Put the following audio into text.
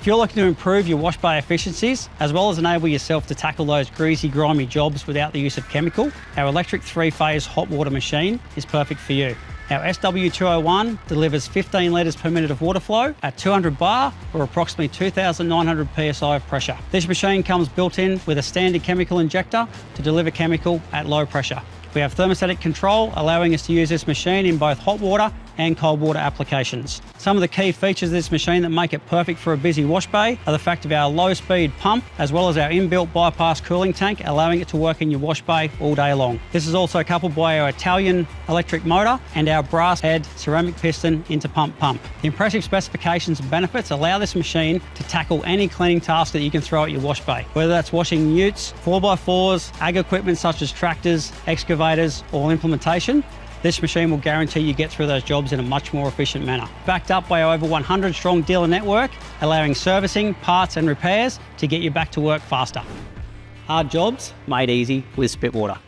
If you're looking to improve your wash bay efficiencies, as well as enable yourself to tackle those greasy, grimy jobs without the use of chemical, our electric 3-phase hot water machine is perfect for you. Our SW201 delivers 15 litres per minute of water flow at 200 bar or approximately 2,900 psi of pressure. This machine comes built in with a standard chemical injector to deliver chemical at low pressure. We have thermostatic control, allowing us to use this machine in both hot water and cold water applications. Some of the key features of this machine that make it perfect for a busy wash bay are the fact of our low speed pump, as well as our inbuilt bypass cooling tank, allowing it to work in your wash bay all day long. This is also coupled by our Italian electric motor and our brass head ceramic piston Interpump pump. The impressive specifications and benefits allow this machine to tackle any cleaning task that you can throw at your wash bay, whether that's washing utes, 4x4s, ag equipment such as tractors, excavators, or implementation. This machine will guarantee you get through those jobs in a much more efficient manner. Backed up by our over 100 strong dealer network, allowing servicing, parts and repairs to get you back to work faster. Hard jobs made easy with SPITWATER.